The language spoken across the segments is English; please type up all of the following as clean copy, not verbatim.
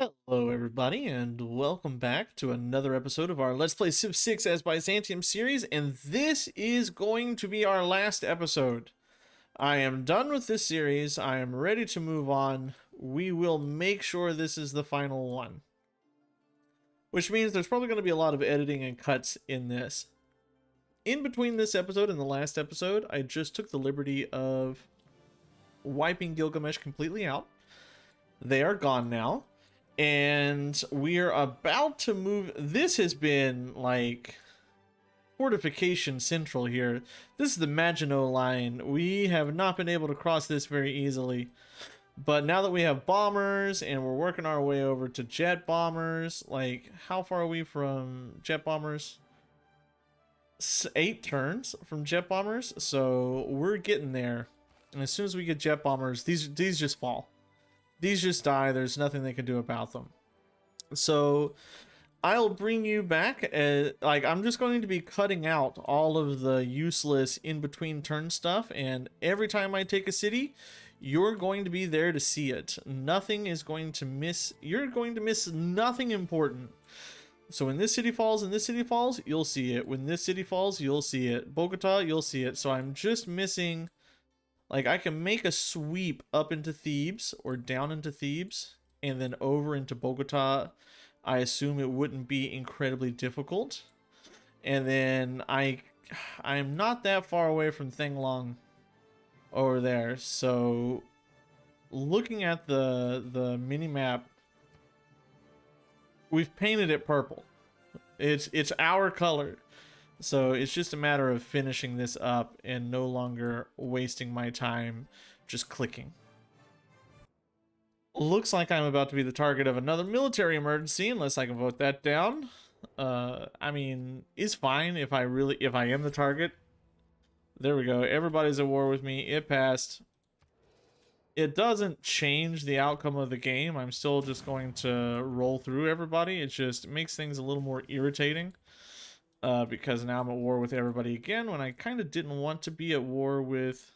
Hello, everybody, and welcome back to another episode of our Let's Play Civ 6 as Byzantium series, and this is going to be our last episode. I am done with this series. I am ready to move on. We will make sure this is the final one. Which means there's probably going to be a lot of editing and cuts in this. In between this episode and the last episode, I just took the liberty of wiping Gilgamesh completely out. They are gone now. And we're about to move. This has been like fortification central here. This is the Maginot line. We have not been able to cross this very easily. But now that we have bombers and we're working our way over to jet bombers, like how far are we from jet bombers? 8 turns from jet bombers. So we're getting there. And as soon as we get jet bombers, these just fall. These just die. There's nothing they can do about them. So I'll bring you back. Like, I'm just going to be cutting out all of the useless in-between turn stuff. And every time I take a city, you're going to be there to see it. Nothing is going to miss. You're going to miss nothing important. So when this city falls and this city falls, you'll see it. When this city falls, you'll see it. Bogota, you'll see it. So I'm just missing... Like, I can make a sweep up into Thebes or down into Thebes and then over into Bogota. I assume it wouldn't be incredibly difficult. And then I'm not that far away from Thenglong over there. So looking at the mini map, we've painted it purple. It's our color. So it's just a matter of finishing this up and no longer wasting my time just clicking. Looks like I'm about to be the target of another military emergency unless I can vote that down. I mean, it's fine if I am the target. There we go. Everybody's at war with me. It passed. It doesn't change the outcome of the game. I'm still just going to roll through everybody. It just makes things a little more irritating. Because now I'm at war with everybody again when I kind of didn't want to be at war with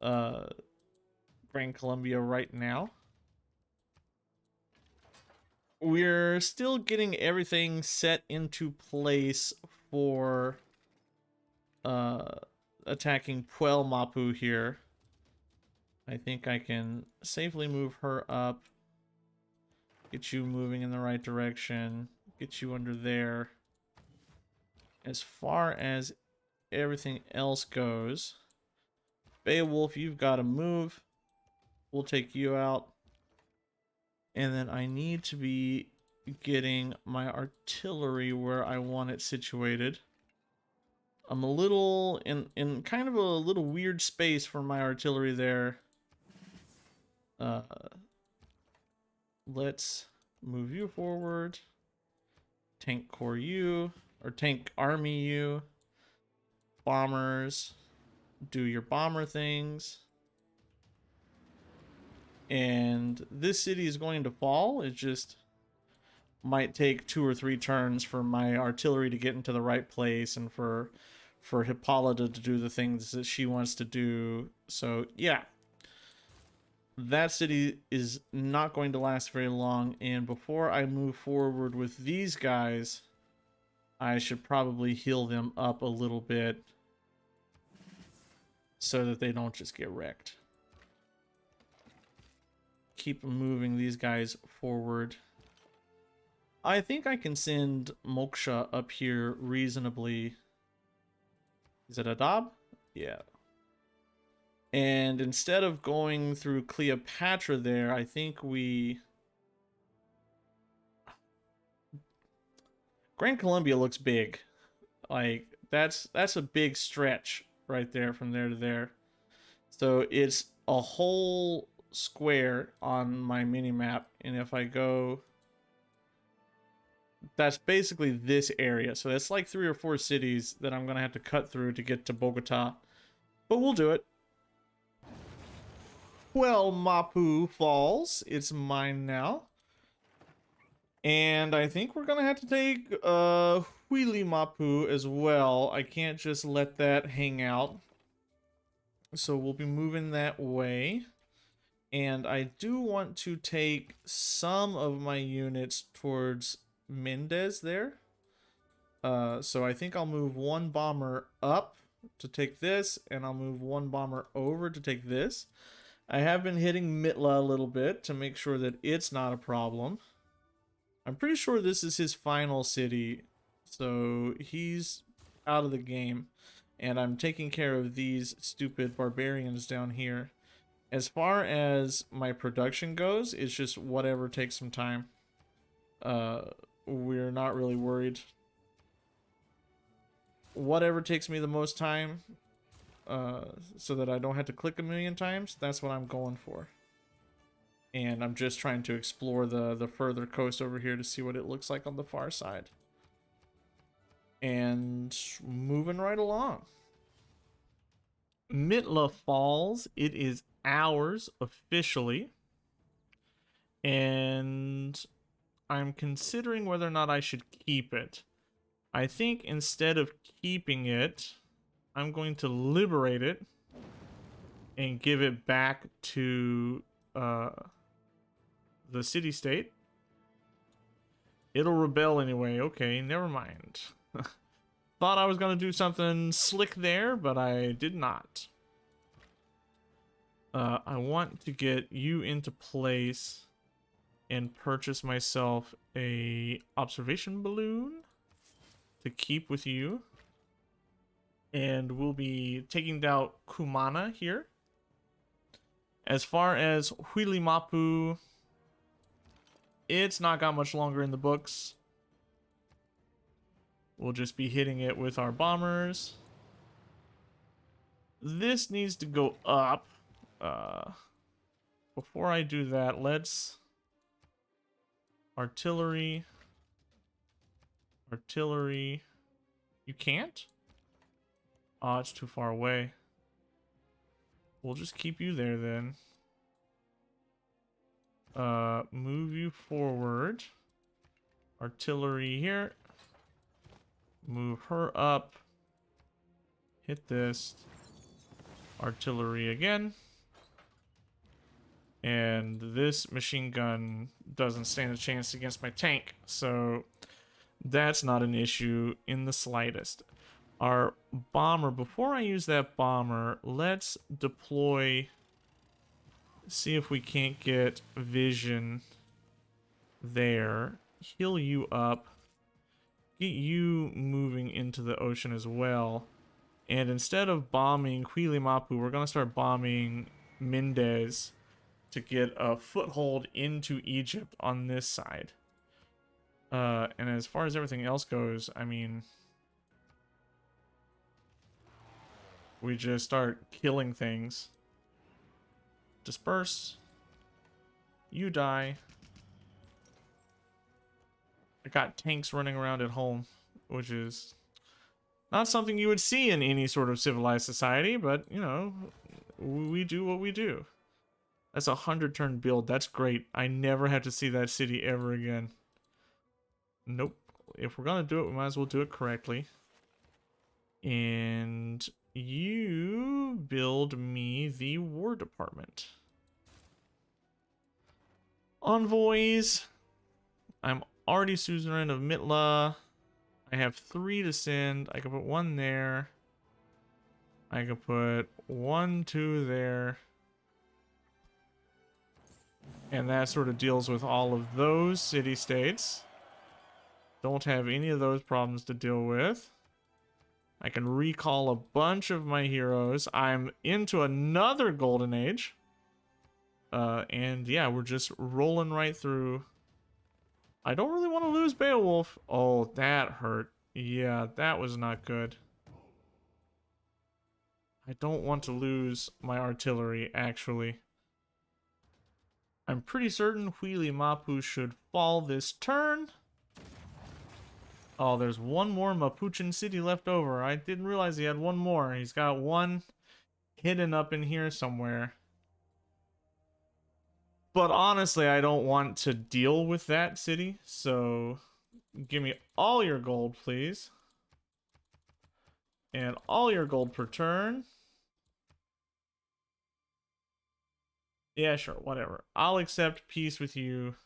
Grand Columbia right now. We're still getting everything set into place for attacking Puel Mapu here. I think I can safely move her up, get you moving in the right direction, get you under there. As far as everything else goes, Beowulf, you've got to move. We'll take you out. And then I need to be getting my artillery where I want it situated. I'm a little in kind of a little weird space for my artillery there. Let's move you forward. Tank Corps you. Or tank army you. Bombers. Do your bomber things. And this city is going to fall. It just might take 2 or 3 turns for my artillery to get into the right place and for Hippolyta to do the things that she wants to do. So yeah. That city is not going to last very long. And before I move forward with these guys, I should probably heal them up a little bit so that they don't just get wrecked. Keep moving these guys forward. I think I can send Moksha up here reasonably. Is it Adab? Yeah. And instead of going through Cleopatra there, I think we... Grand Columbia looks big. Like, that's a big stretch right there from there to there. So it's a whole square on my mini map, and if I go, that's basically this area. So that's like 3 or 4 cities that I'm gonna have to cut through to get to Bogota, but we'll do it. Well, Mapu falls. It's mine now. And I think we're gonna have to take Huili Mapu as well. I can't just let that hang out. So we'll be moving that way. And I do want to take some of my units towards Mendez there. So I think I'll move one bomber up to take this, and I'll move one bomber over to take this. I have been hitting Mitla a little bit to make sure that it's not a problem. I'm pretty sure this is his final city, so he's out of the game. And I'm taking care of these stupid barbarians down here. As far as my production goes, it's just whatever takes some time. We're not really worried. Whatever takes me the most time, so that I don't have to click a million times, that's what I'm going for. And I'm just trying to explore the further coast over here to see what it looks like on the far side. And moving right along. Mitla Falls, it is ours officially. And I'm considering whether or not I should keep it. I think instead of keeping it, I'm going to liberate it and give it back to the city-state. It'll rebel anyway. Okay, never mind. Thought I was going to do something slick there, but I did not. I want to get you into place and purchase myself a observation balloon to keep with you. And we'll be taking down Kumana here. As far as Huilimapu, it's not got much longer in the books. We'll just be hitting it with our bombers. This needs to go up. Before I do that, let's... Artillery. Artillery. You can't? Oh, it's too far away. We'll just keep you there then. Move you forward. Artillery here. Move her up. Hit this. Artillery again. And this machine gun doesn't stand a chance against my tank, so that's not an issue in the slightest. Our bomber, before I use that bomber, let's deploy, see if we can't get vision there. Heal you up. Get you moving into the ocean as well. And instead of bombing Huilimapu, we're going to start bombing Mendez to get a foothold into Egypt on this side. And as far as everything else goes, I mean, we just start killing things. Disperse. You die. I got tanks running around at home, which is not something you would see in any sort of civilized society, but, you know, we do what we do. That's a 100-turn build. That's great. I never have to see that city ever again. Nope. If we're going to do it, we might as well do it correctly. And you build me the War Department. Envoys. I'm already suzerain of Mitla. I have 3 to send. I can put 1 there. I can put 1, 2 there. And that sort of deals with all of those city-states. Don't have any of those problems to deal with. I can recall a bunch of my heroes. I'm into another golden age. And yeah, we're just rolling right through. I don't really want to lose Beowulf. Oh, that hurt. Yeah, that was not good. I don't want to lose my artillery, actually. I'm pretty certain Huilimapu should fall this turn. Oh, there's one more Mapuchan city left over. I didn't realize he had one more. He's got one hidden up in here somewhere. But honestly, I don't want to deal with that city, so give me all your gold, please. And all your gold per turn. Yeah, sure, whatever. I'll accept peace with you,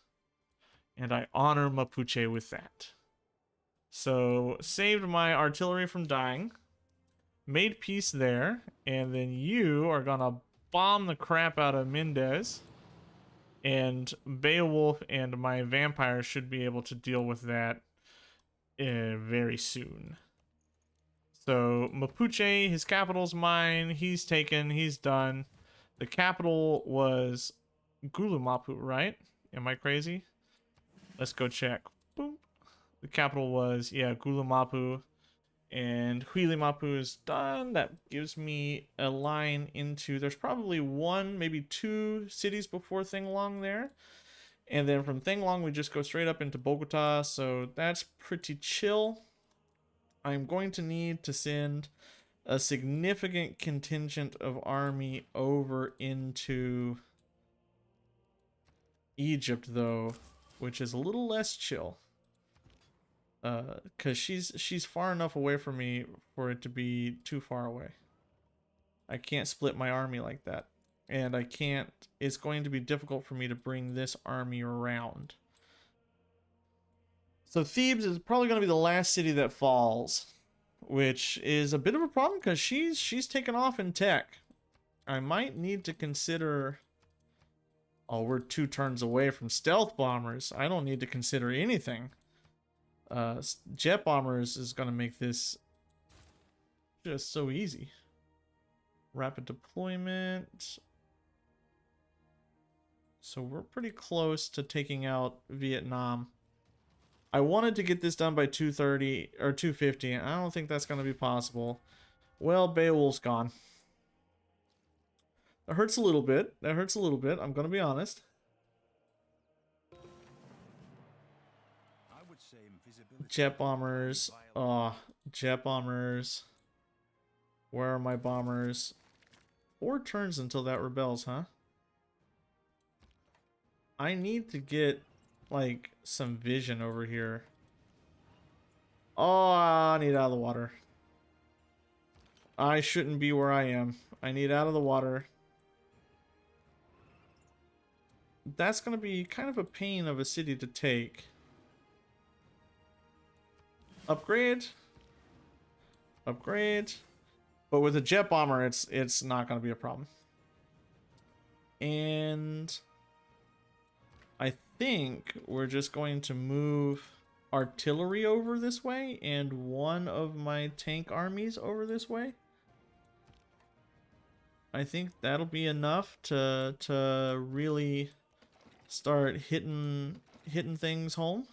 and I honor Mapuche with that. So, saved my artillery from dying, made peace there, and then you are gonna bomb the crap out of Mendez, and Beowulf and my vampire should be able to deal with that very soon. So Mapuche, his capital's mine. He's taken. He's done. The capital was Gulumapu, right? Am I crazy? Let's go check. Boom. The capital was, yeah, Gulumapu. And Huilimapu is done. That gives me a line into... There's probably one, maybe two cities before Thinglong there. And then from Thinglong, we just go straight up into Bogota. So that's pretty chill. I'm going to need to send a significant contingent of army over into Egypt, though, which is a little less chill. Because she's far enough away from me for it to be too far away. I can't split my army like that. And I can't... It's going to be difficult for me to bring this army around. So Thebes is probably going to be the last city that falls, which is a bit of a problem because she's taken off in tech. I might need to consider... Oh, we're 2 turns away from stealth bombers. I don't need to consider anything. Jet bombers is going to make this just so easy. Rapid deployment. So we're pretty close to taking out Vietnam. I wanted to get this done by 2:30 or 2:50, and I don't think that's going to be possible. Well, Beowulf's gone. That hurts a little bit. That hurts a little bit. I'm going to be honest. Jet bombers. Oh, jet bombers. Where are my bombers? 4 turns until that rebels, huh? I need to get, like, some vision over here. Oh, I need out of the water. I shouldn't be where I am. I need out of the water. That's going to be kind of a pain of a city to take. Upgrade. Upgrade. But with a jet bomber, it's not going to be a problem. And I think we're just going to move artillery over this way and one of my tank armies over this way. I think that'll be enough to really start hitting things home.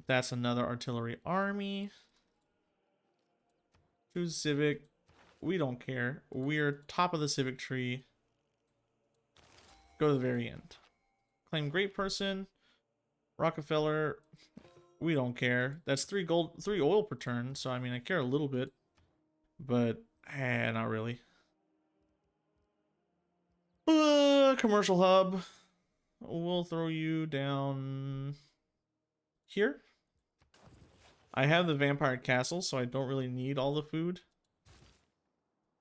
That's another artillery army. Choose civic. We don't care. We're top of the civic tree. Go to the very end. Claim great person. Rockefeller. We don't care. That's 3 oil per turn. So I mean, I care a little bit, but not really. Commercial hub. We'll throw you down here. I have the vampire castle, so I don't really need all the food.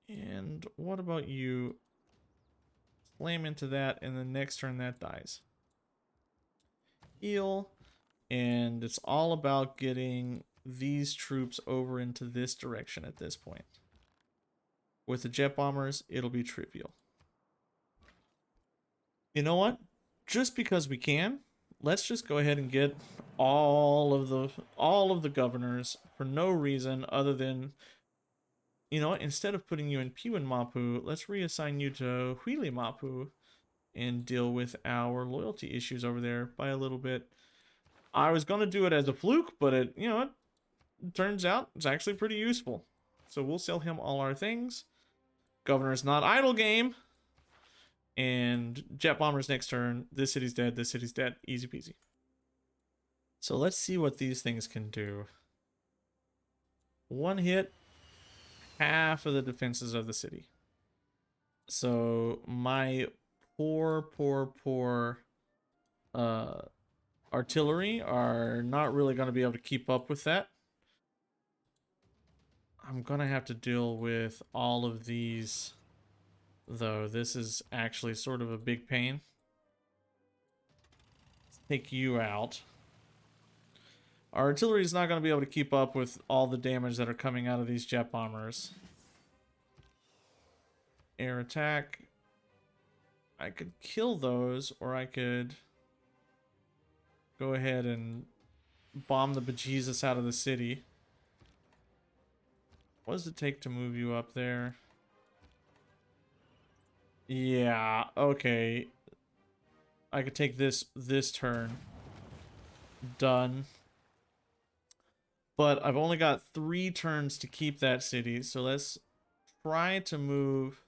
And what about you? Slam into that, and the next turn that dies. Heal. And it's all about getting these troops over into this direction at this point. With the jet bombers, it'll be trivial. You know what? Just because we can, let's just go ahead and get all of the governors for no reason other than, you know what, instead of putting you in Piwinmapu, let's reassign you to Huilimapu and deal with our loyalty issues over there by a little bit. I was going to do it as a fluke, but it, you know, it turns out it's actually pretty useful. So we'll sell him all our things. Governor's not idle game. And jet bombers next turn. This city's dead. This city's dead. Easy peasy. So let's see what these things can do. 1 hit, half of the defenses of the city. So my poor artillery are not really going to be able to keep up with that. I'm going to have to deal with all of these though this is actually sort of a big pain. Let's take you out. Our artillery is not going to be able to keep up with all the damage that are coming out of these jet bombers. Air attack. I could kill those, or I could go ahead and bomb the bejesus out of the city. What does it take to move you up there? Yeah, okay. I could take this turn. Done. But I've only got 3 turns to keep that city, so let's try to move.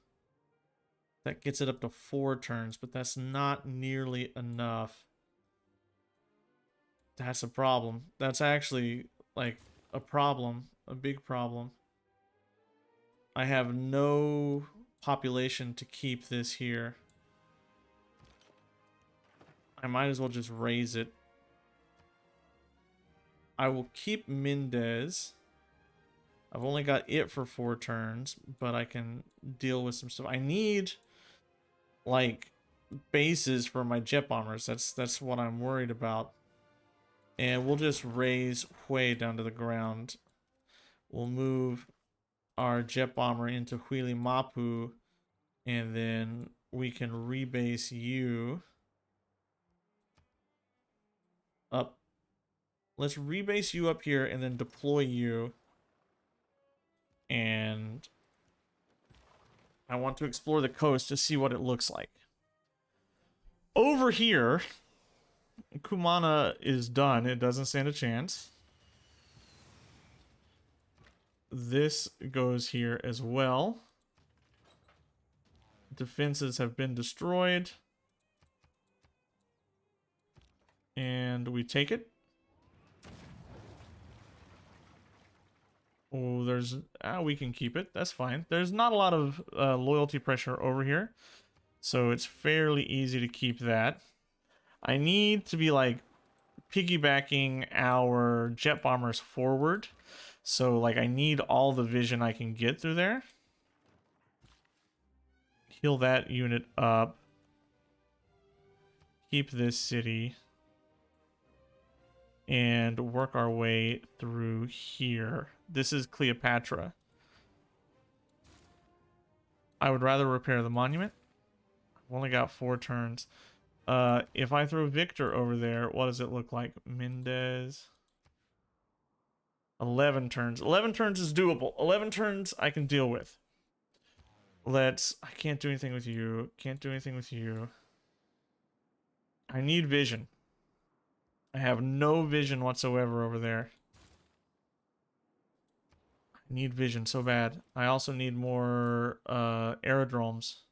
That gets it up to 4 turns, but that's not nearly enough. That's a problem. That's actually, like, a problem. A big problem. I have no population to keep this here. I might as well just raise it. I will keep Mendez. I've only got it for 4 turns, but I can deal with some stuff. I need, like, bases for my jet bombers. That's what I'm worried about. And we'll just raise Hui down to the ground. We'll move our jet bomber into Huili Mapu, and then we can rebase you up. Let's rebase you up here and then deploy you. And I want to explore the coast to see what it looks like. Over here, Kumana is done. It doesn't stand a chance. This goes here as well. Defenses have been destroyed. And we take it. Oh, there's... we can keep it. That's fine. There's not a lot of loyalty pressure over here. So it's fairly easy to keep that. I need to be, like, piggybacking our jet bombers forward. So, like, I need all the vision I can get through there. Heal that unit up. Keep this city. And work our way through here. This is Cleopatra. I would rather repair the monument. I've only got 4 turns. If I throw Victor over there, what does it look like? Mendez. 11 turns. 11 turns is doable. 11 turns I can deal with. I can't do anything with you. Can't do anything with you. I need vision. I have no vision whatsoever over there. I need vision so bad. I also need more aerodromes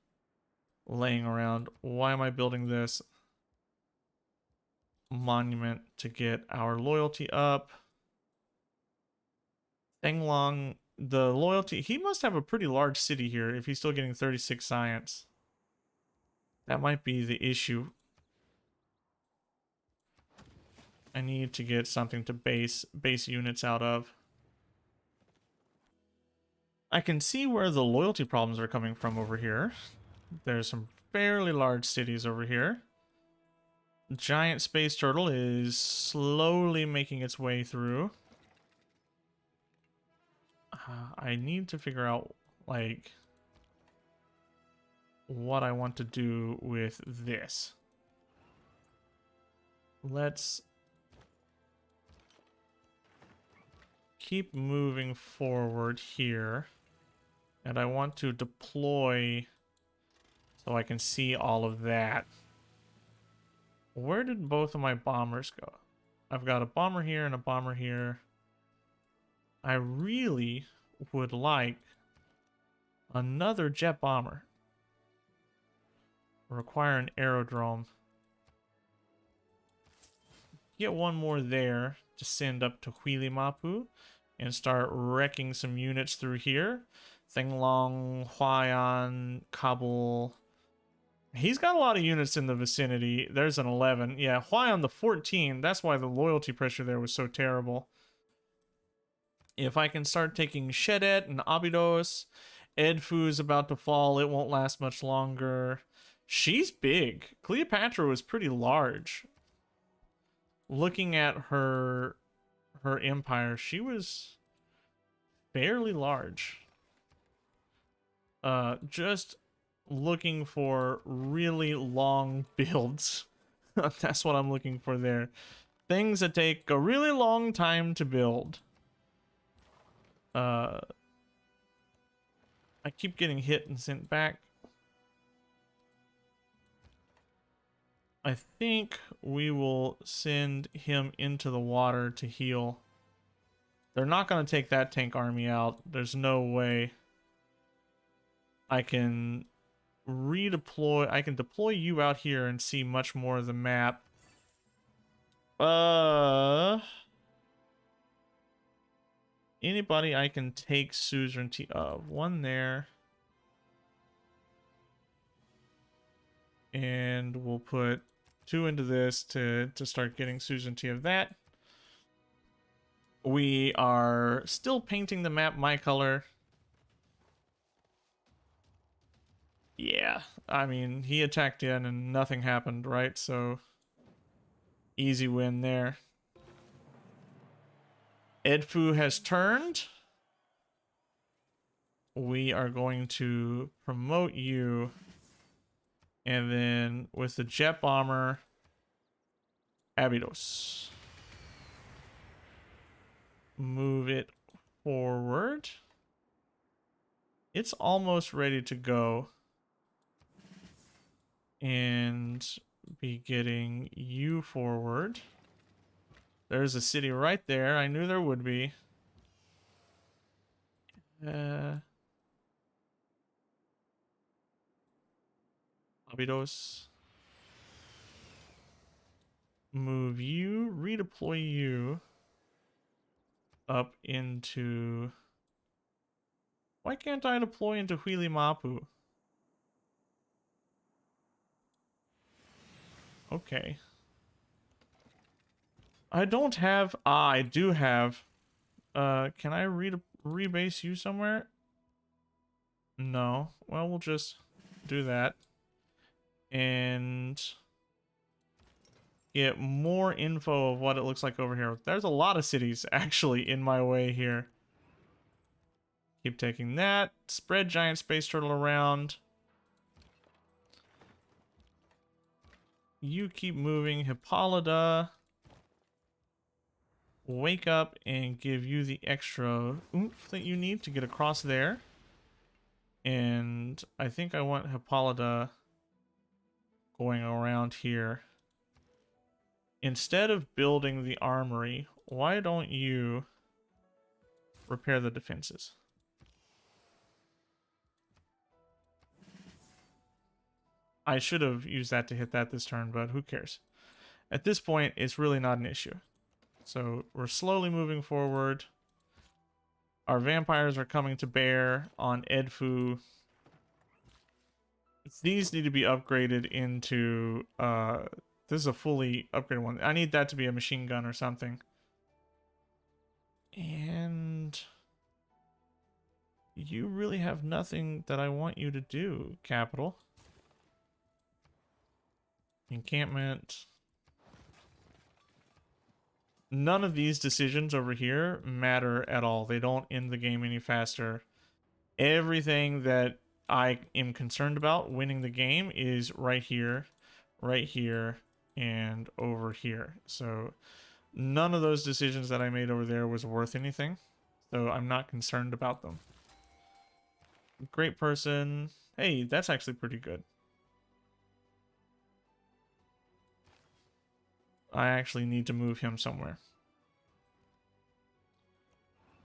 laying around. Why am I building this monument? To get our loyalty up. Thenglong, the loyalty, he must have a pretty large city here if he's still getting 36 science. That might be the issue. I need to get something to base units out of. I can see where the loyalty problems are coming from over here. There's some fairly large cities over here. Giant space turtle is slowly making its way through. I need to figure out, like, what I want to do with this. Let's keep moving forward here. And I want to deploy so I can see all of that. Where did both of my bombers go? I've got a bomber here and a bomber here. I really would like another jet bomber. Require an aerodrome. Get one more there to send up to Huili Mapu and start wrecking some units through here. Thenglong, Huayan, Kabul. He's got a lot of units in the vicinity. There's an 11. Yeah, Huayan the 14. That's why the loyalty pressure there was so terrible. If I can start taking Shedet and Abydos Edfu is about to fall. It won't last much longer. She's big. Cleopatra was pretty large. Looking at her empire, she was fairly large. Just looking for really long builds. That's what I'm looking for there. Things that take a really long time to build. I keep getting hit and sent back. I think we will send him into the water to heal. They're not going to take that tank army out. There's no way. I can redeploy. I can deploy you out here and see much more of the map. Anybody I can take suzerainty of. One there. And we'll put 2 into this to start getting suzerainty of that. We are still painting the map my color. Yeah, I mean, he attacked in and nothing happened, right? So, easy win there. Edfu has turned. We are going to promote you. And then with the jet bomber, Abydos. Move it forward. It's almost ready to go. And be getting you forward. There's a city right there. I knew there would be. Abydos. Move you, redeploy you up into... Why can't I deploy into Huili Mapu? Okay. I don't have... Ah, I do have... can I rebase you somewhere? No. Well, we'll just do that. And... get more info of what it looks like over here. There's a lot of cities actually in my way here. Keep taking that. Spread giant space turtle around. You keep moving. Hippolyta. Wake up and give you the extra oomph that you need to get across there. And I think I want Hippolyta going around here. Instead of building the armory, why don't you repair the defenses? I should have used that to hit that this turn, but who cares? At this point, it's really not an issue. So we're slowly moving forward. Our vampires are coming to bear on Edfu. These need to be upgraded into... this is a fully upgraded one. I need that to be a machine gun or something. And... you really have nothing that I want you to do, Capital. Encampment. None of these decisions over here matter at all. They don't end the game any faster. Everything that I am concerned about winning the game is right here, and over here. So none of those decisions that I made over there was worth anything. So I'm not concerned about them. Great person. Hey, that's actually pretty good. I actually need to move him somewhere.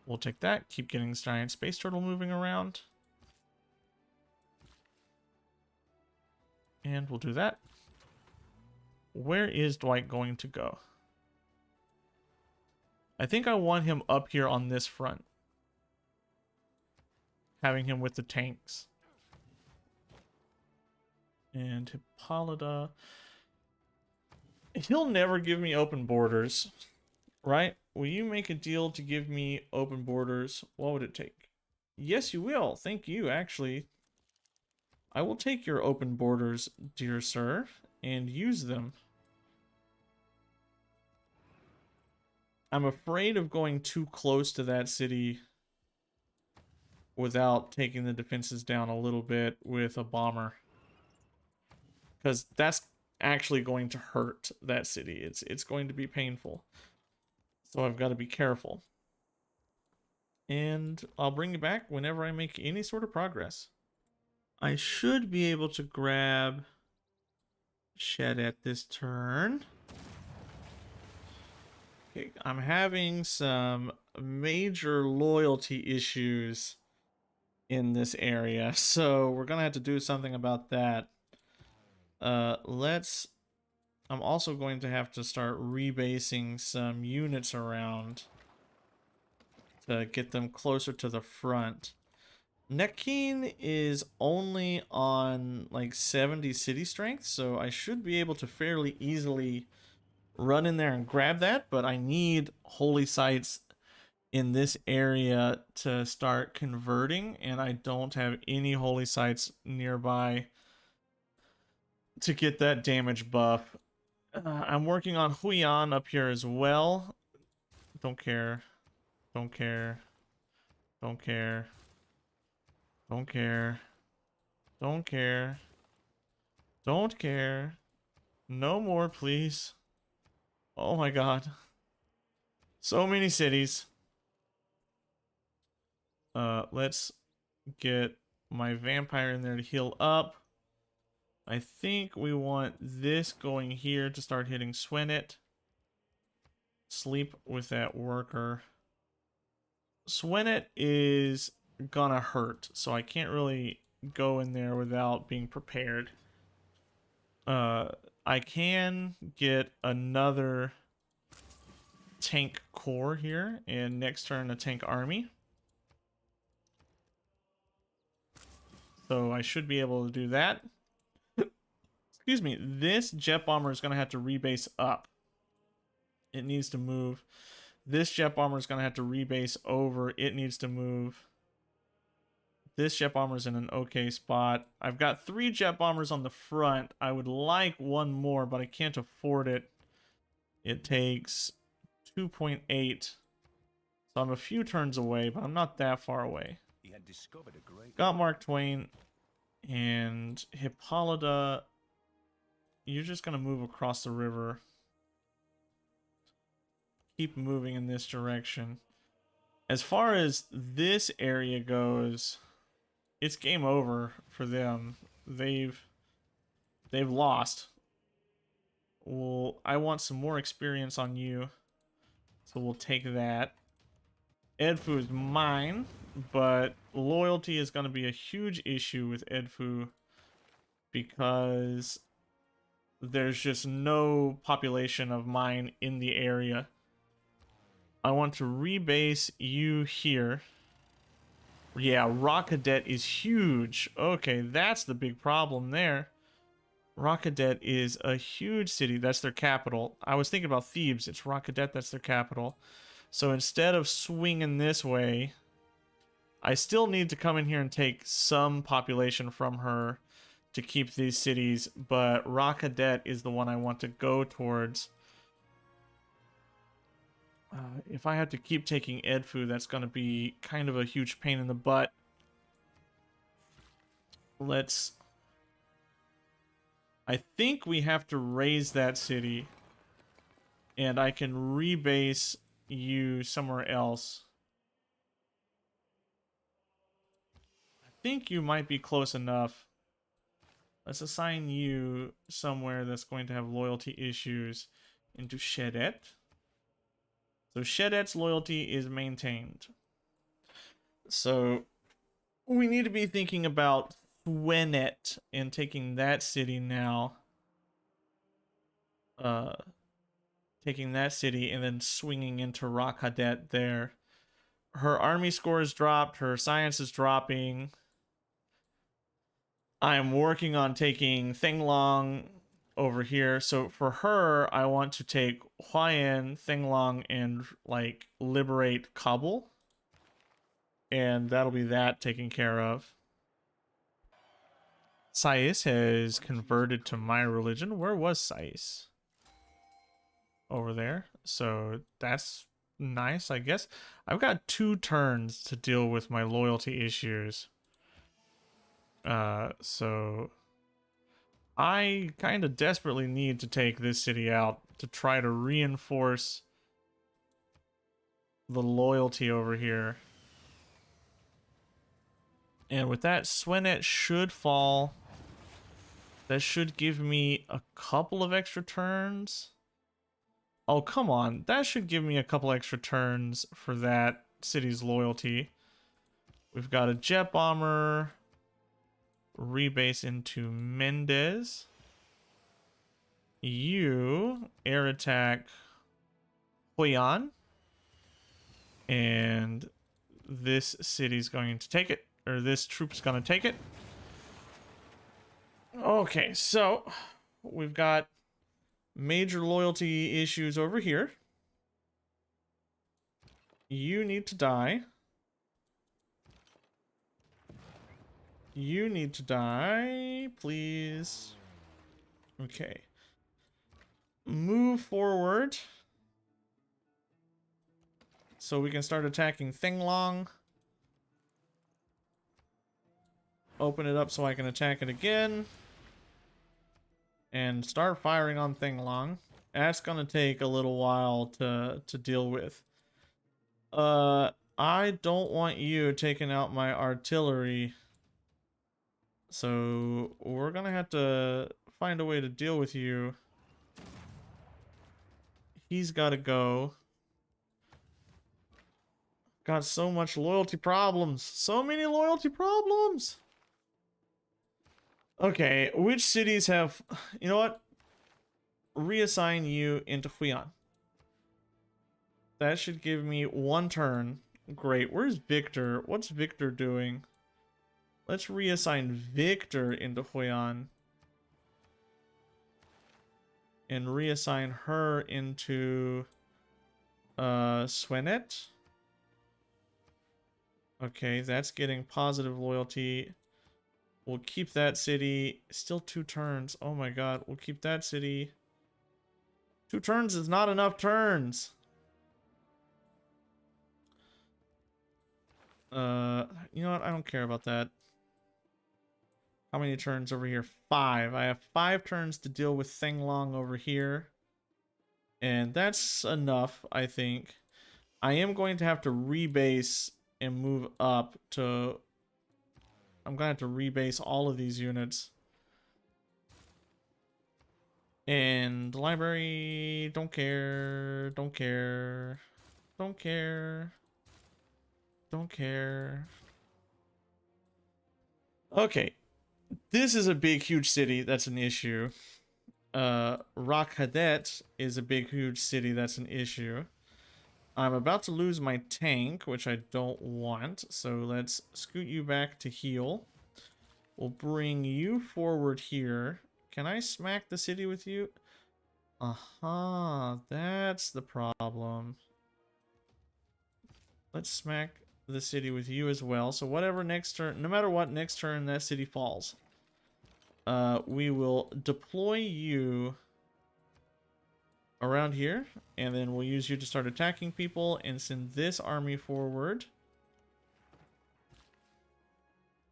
We'll take that. Keep getting this giant space turtle moving around. And we'll do that. Where is Dwight going to go? I think I want him up here on this front. Having him with the tanks. And Hippolyta... he'll never give me open borders, right? Will you make a deal to give me open borders? What would it take? Yes, you will. Thank you, actually. I will take your open borders, dear sir, and use them. I'm afraid of going too close to that city without taking the defenses down a little bit with a bomber. Because that's actually going to hurt that city. It's going to be painful. So I've got to be careful. And I'll bring you back whenever I make any sort of progress. I should be able to grab Shed at this turn. Okay, I'm having some major loyalty issues in this area, so we're gonna have to do something about that. I'm also going to have to start rebasing some units around to get them closer to the front. Neckeen is only on like 70 city strength, so I should be able to fairly easily run in there and grab that, but I need holy sites in this area to start converting, and I don't have any holy sites nearby to get that damage buff. I'm working on Huian up here as well. Don't care. Don't care. Don't care. Don't care. Don't care. Don't care. No more, please. Oh my god. So many cities. Let's get my vampire in there to heal up. I think we want this going here to start hitting Swenet. Sleep with that worker. Swenet is gonna hurt, so I can't really go in there without being prepared. I can get another tank core here, and next turn a tank army. So I should be able to do that. Excuse me, this jet bomber is going to have to rebase up. It needs to move. This jet bomber is going to have to rebase over. It needs to move. This jet bomber is in an okay spot. I've got 3 jet bombers on the front. I would like one more, but I can't afford it. It takes 2.8. So I'm a few turns away, but I'm not that far away. He had discovered a great... Got Mark Twain and Hippolyta. You're just going to move across the river. Keep moving in this direction. As far as this area goes, it's game over for them. They've lost. Well, I want some more experience on you, so we'll take that. Edfu is mine, but loyalty is going to be a huge issue with Edfu because there's just no population of mine in the area. I want to rebase you here. Yeah, Rockadet is huge. Okay, that's the big problem there. Rockadet is a huge city. That's their capital. I was thinking about Thebes. It's Rockadet, that's their capital. So instead of swinging this way, I still need to come in here and take some population from her to keep these cities, but Rockadet is the one I want to go towards. If I have to keep taking Edfu, that's going to be kind of a huge pain in the butt. I think we have to raise that city, and I can rebase you somewhere else. I think you might be close enough. Let's assign you somewhere that's going to have loyalty issues into Shedet. So Shedet's loyalty is maintained. So we need to be thinking about Thwenet and taking that city now. Taking that city and then swinging into Rockadet there. Her army score is dropped. Her science is dropping. I'm working on taking Thenglong over here. So for her, I want to take Huayan, Thenglong, and like liberate Kabul. And that'll be that taken care of. Sais has converted to my religion. Where was Sais? Over there. So that's nice, I guess. I've got 2 turns to deal with my loyalty issues. So I kind of desperately need to take this city out to try to reinforce the loyalty over here. And with that, Swenet should fall. That should give me a couple of extra turns. Oh, come on. That should give me a couple extra turns for that city's loyalty. We've got a jet bomber. Rebase into Mendez. You air attack Huyan. And this city's going to take it. Or this troop's going to take it. Okay, so we've got major loyalty issues over here. You need to die. You need to die, please. Okay. Move forward. So we can start attacking Thinglong. Open it up so I can attack it again. And start firing on Thinglong. That's gonna take a little while to deal with. I don't want you taking out my artillery. So we're gonna have to find a way to deal with you. He's gotta go. Got so much loyalty problems. So many loyalty problems. Okay, which cities have... You know what? Reassign you into Huyan. That should give me 1 turn. Great. Where's Victor? What's Victor doing? Let's reassign Victor into Huyan. And reassign her into... Swenet. Okay, that's getting positive loyalty. We'll keep that city. Still 2 turns. Oh my god. We'll keep that city. 2 turns is not enough turns. You know what? I don't care about that. How many turns over here? 5. I have 5 turns to deal with Thinglong over here. And that's enough, I think. I am going to have to rebase and move up to... I'm going to have to rebase all of these units. And library, don't care, don't care, don't care, don't care. Okay, this is a big, huge city. That's an issue. Rakhadet is a big, huge city. That's an issue. I'm about to lose my tank, which I don't want. So let's scoot you back to heal. We'll bring you forward here. Can I smack the city with you? Aha, that's the problem. Let's smack the city with you as well. So whatever next turn, no matter what, next turn that city falls. We will deploy you around here, and then we'll use you to start attacking people and send this army forward.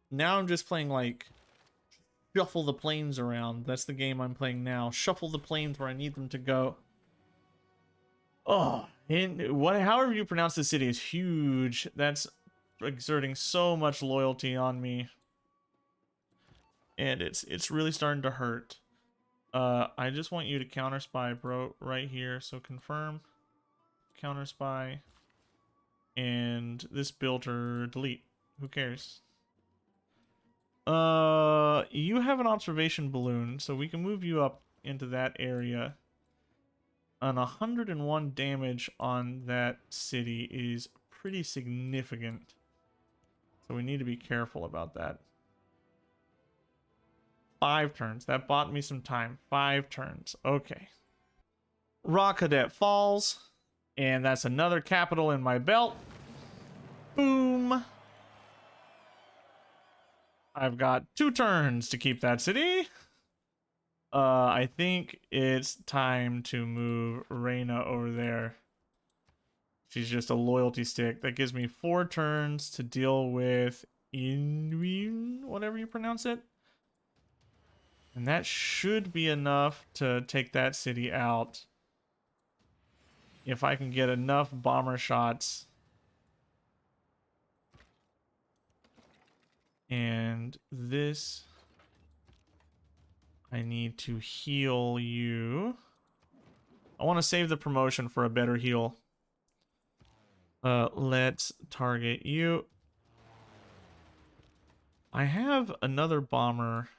Now I'm just playing like shuffle the planes around. That's the game I'm playing now. Shuffle the planes where I need them to go. Oh, and however you pronounce the city is huge. That's exerting so much loyalty on me. And it's really starting to hurt. I just want you to counter spy, bro, right here. So confirm, counter spy, and this builder delete. Who cares? You have an observation balloon, so we can move you up into that area. And 101 damage on that city is pretty significant. So we need to be careful about that. 5 turns. That bought me some time. 5 turns. Okay. Rakhadet falls. And that's another capital in my belt. Boom. I've got 2 turns to keep that city. I think it's time to move Reina over there. She's just a loyalty stick. That gives me 4 turns to deal with Inwin, whatever you pronounce it. And that should be enough to take that city out. If I can get enough bomber shots. And this, I need to heal you. I want to save the promotion for a better heal. Let's target you. I have another bomber.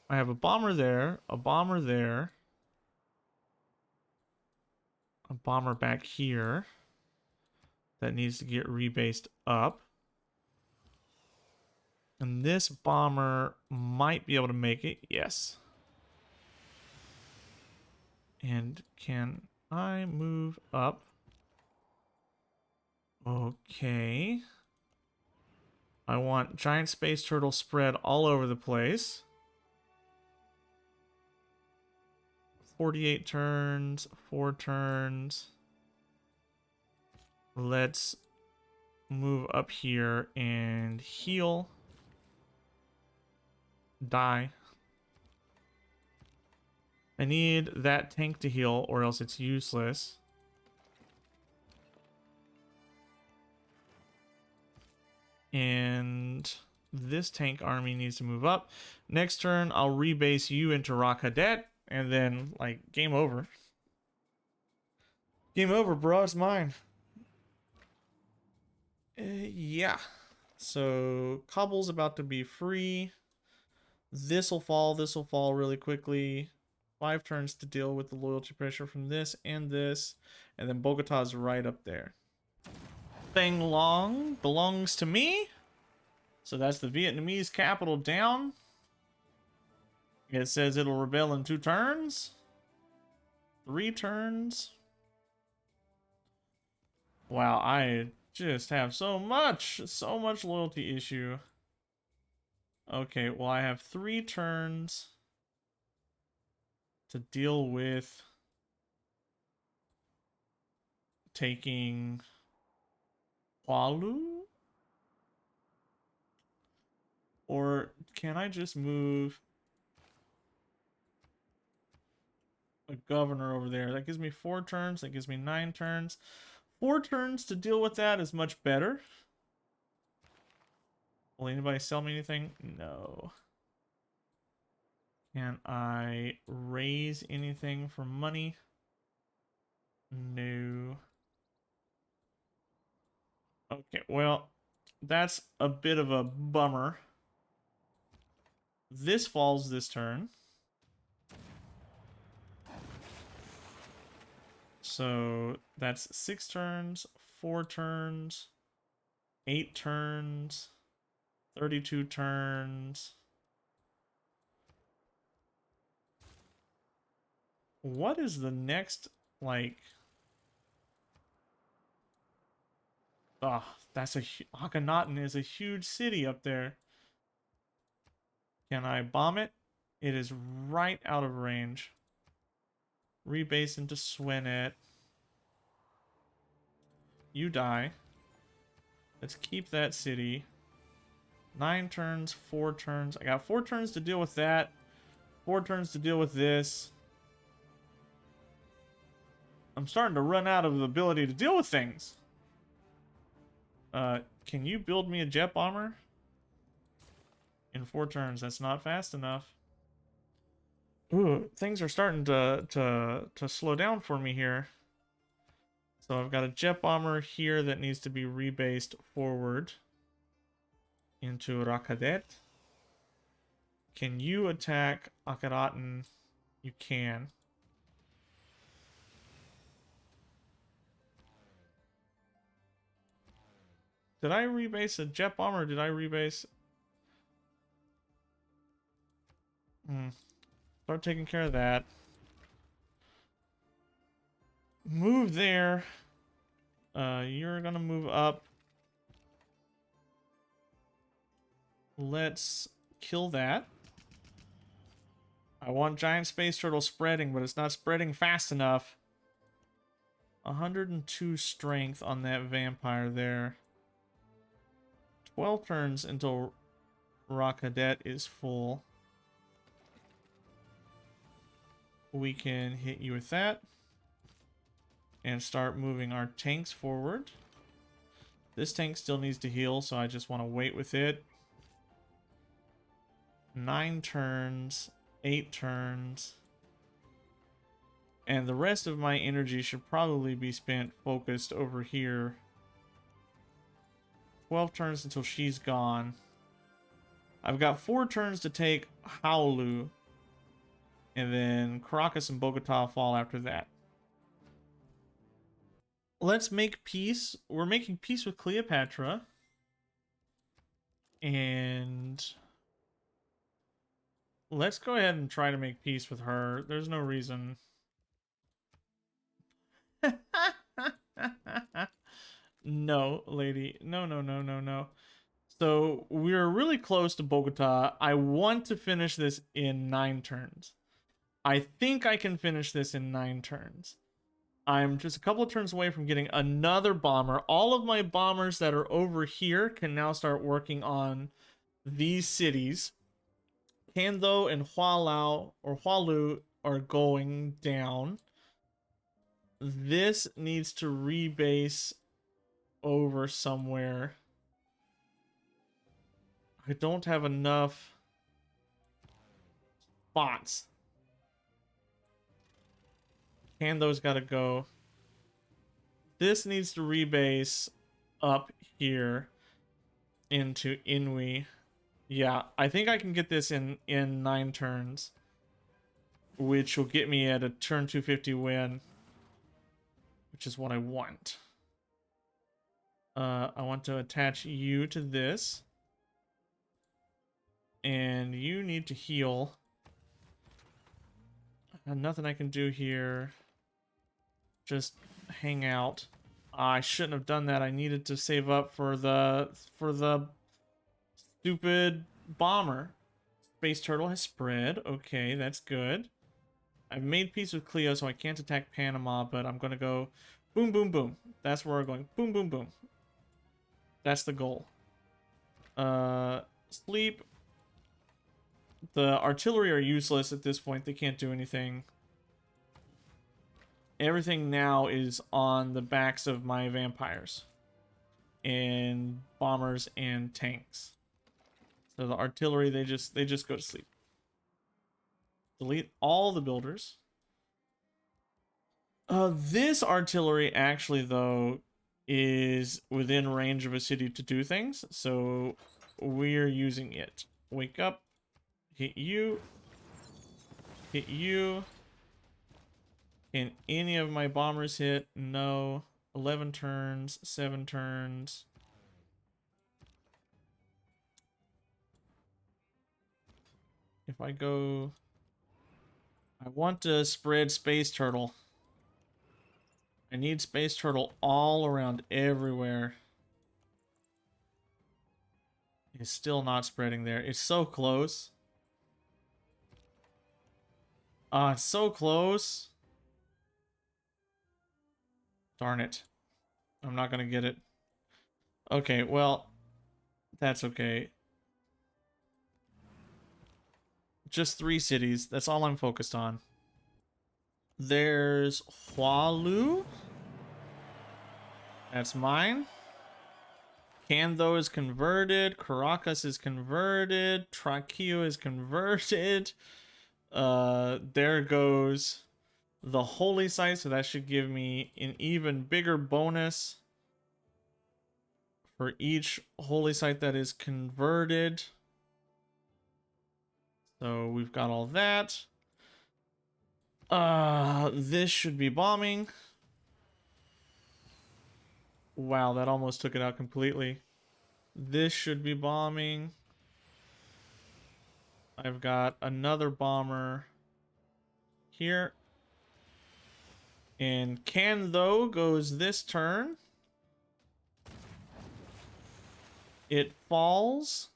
I have a bomber there, a bomber there, a bomber back here that needs to get rebased up. And this bomber might be able to make it. Yes. And can I move up? Okay. I want giant space turtle spread all over the place. 48 turns, 4 turns. Let's move up here and heal. Die. I need that tank to heal or else it's useless. And this tank army needs to move up. Next turn, I'll rebase you into Rock Cadet, and then, like, game over. Game over, bro. It's mine. Yeah. So, Cobble's about to be free. This'll fall really quickly. 5 turns to deal with the loyalty pressure from this, and then Bogota's right up there. Thing Long belongs to me. So that's the Vietnamese capital down. It says it'll rebel in 2 turns. 3 turns. Wow, I just have so much loyalty issue. Okay, well, I have 3 turns to deal with taking Palu? Or can I just move a governor over there? That gives me 4 turns. That gives me 9 turns. 4 turns to deal with that is much better. Will anybody sell me anything? No. Can I raise anything for money? No. Okay, well, that's a bit of a bummer. This falls this turn. So that's 6 turns, 4 turns, 8 turns, 32 turns. What is the next, like... Ah, that's a... Akhenaten is a huge city up there. Can I bomb it? It is right out of range. Rebase into Swenet. You die. Let's keep that city. 9 turns, 4 turns. I got 4 turns to deal with that. 4 turns to deal with this. I'm starting to run out of the ability to deal with things. Can you build me a jet bomber? In 4 turns, that's not fast enough. Ooh, things are starting to slow down for me here. So I've got a jet bomber here that needs to be rebased forward into Rakadet. Can you attack Akhenaten? You can. Did I rebase a jet bomber or did I rebase... Start taking care of that. Move there. You're gonna move up. Let's kill that. I want giant space turtle spreading, but it's not spreading fast enough. 102 strength on that vampire there. 12 turns until Rock Cadet is full. We can hit you with that. And start moving our tanks forward. This tank still needs to heal, so I just want to wait with it. 9 turns, 8 turns. And the rest of my energy should probably be spent focused over here. 12 turns until she's gone. I've got 4 turns to take Haolu. And then Caracas and Bogota fall after that. Let's make peace. We're making peace with Cleopatra. And let's go ahead and try to make peace with her. There's no reason. No, lady. No, no, no, no, no. So we're really close to Bogota. I want to finish this in 9 turns. I think I can finish this in 9 turns. I'm just a couple of turns away from getting another bomber. All of my bombers that are over here can now start working on these cities. Kando and Hualu are going down. This needs to rebase over somewhere. I don't have enough spots. Kando's got to go. This needs to rebase up here into Inui. Yeah, I think I can get this in 9 turns, which will get me at a turn 250 win, which is what I want. I want to attach you to this, and you need to heal. Nothing I can do here. Just hang out. I shouldn't have done that. I needed to save up for the stupid bomber. Space turtle has spread. Okay, that's good. I've made peace with Cleo, so I can't attack Panama, but I'm gonna go boom, boom, boom. That's where we're going. Boom, boom, boom. That's the goal. Sleep. The artillery are useless at this point. They can't do anything. Everything now is on the backs of my vampires and bombers and tanks. So the artillery, they just go to sleep. Delete all the builders. This artillery actually, though, is within range of a city to do things, so we're using it. Wake up. Hit you. Hit you. Can any of my bombers hit? No. 11 turns, 7 turns. If I go... I want to spread Space Turtle. I need Space Turtle all around everywhere. It's still not spreading there. It's so close. It's so close. Darn it. I'm not gonna get it. Okay, well, that's okay. Just 3 cities. That's all I'm focused on. There's Hualu. That's mine. Kando is converted. Caracas is converted. Trujillo is converted. There goes the holy site, so that should give me an even bigger bonus for each holy site that is converted. So we've got all that. This should be bombing. Wow, that almost took it out completely. This should be bombing. I've got another bomber here. And Kando goes this turn. It falls.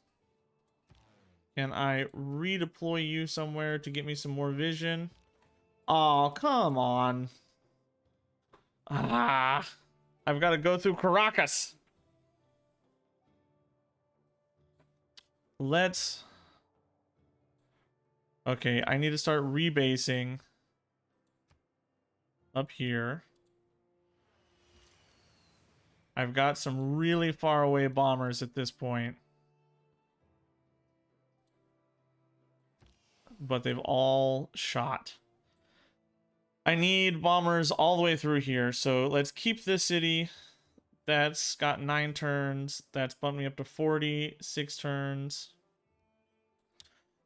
Can I redeploy you somewhere to get me some more vision? Oh, come on. Ah, I've got to go through Caracas. Let's... Okay, I need to start rebasing up here. I've got some really far away bombers at this point. But they've all shot. I need bombers all the way through here. So let's keep this city. That's got 9 turns. That's bumped me up to 46 turns.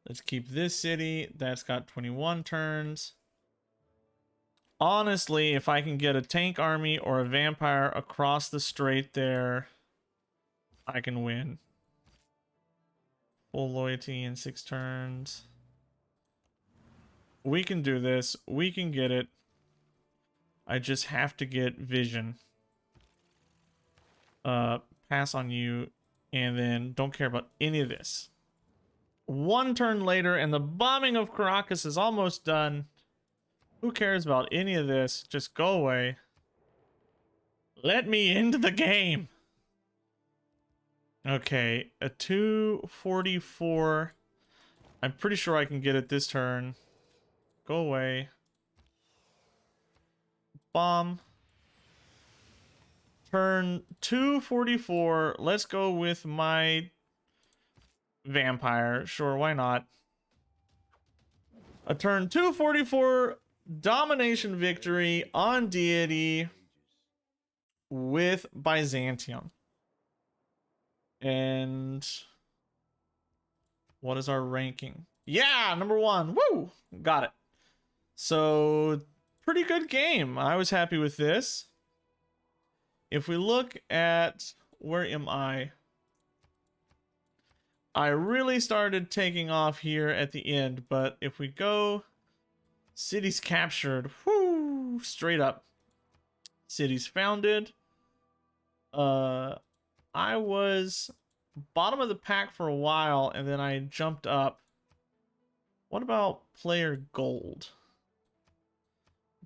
Let's keep this city. That's got 21 turns. Honestly, if I can get a tank army or a vampire across the strait there, I can win. Full loyalty in 6 turns. We can do this. We can get it. I just have to get vision. Pass on you, and then don't care about any of this. 1 turn later, and the bombing of Caracas is almost done. Who cares about any of this? Just go away. Let me into the game. Okay, a 244. I'm pretty sure I can get it this turn. Go away. Bomb. Turn 244. Let's go with my vampire. Sure, why not? A turn 244 domination victory on deity with Byzantium. And what is our ranking? Yeah, number 1. Woo! Got it. So, pretty good game. I was happy with this. If we look at, where am I? I really started taking off here at the end, but if we go cities captured, whoo, straight up. Cities founded. I was bottom of the pack for a while, and then I jumped up. What about player gold?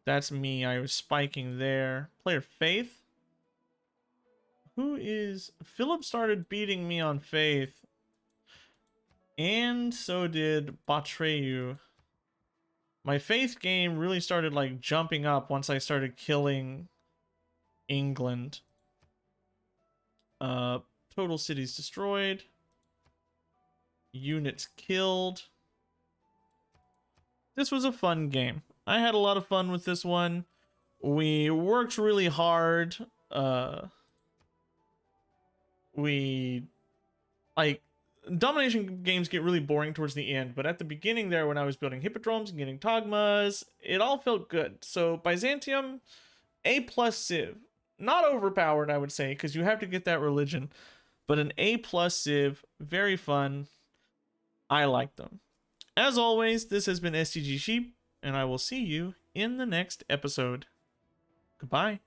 That's me. I was spiking there. Player faith. Who is... Philip started beating me on faith. And so did Batreyu. My faith game really started like jumping up once I started killing England. Total cities destroyed. Units killed. This was a fun game. I had a lot of fun with this one. We worked really hard. Domination games get really boring towards the end, but at the beginning there, when I was building hippodromes and getting togmas, it all felt good. So Byzantium, A+ Civ. Not overpowered, I would say, because you have to get that religion, but an A+ Civ, very fun. I like them. As always, this has been STGSheep, and I will see you in the next episode. Goodbye.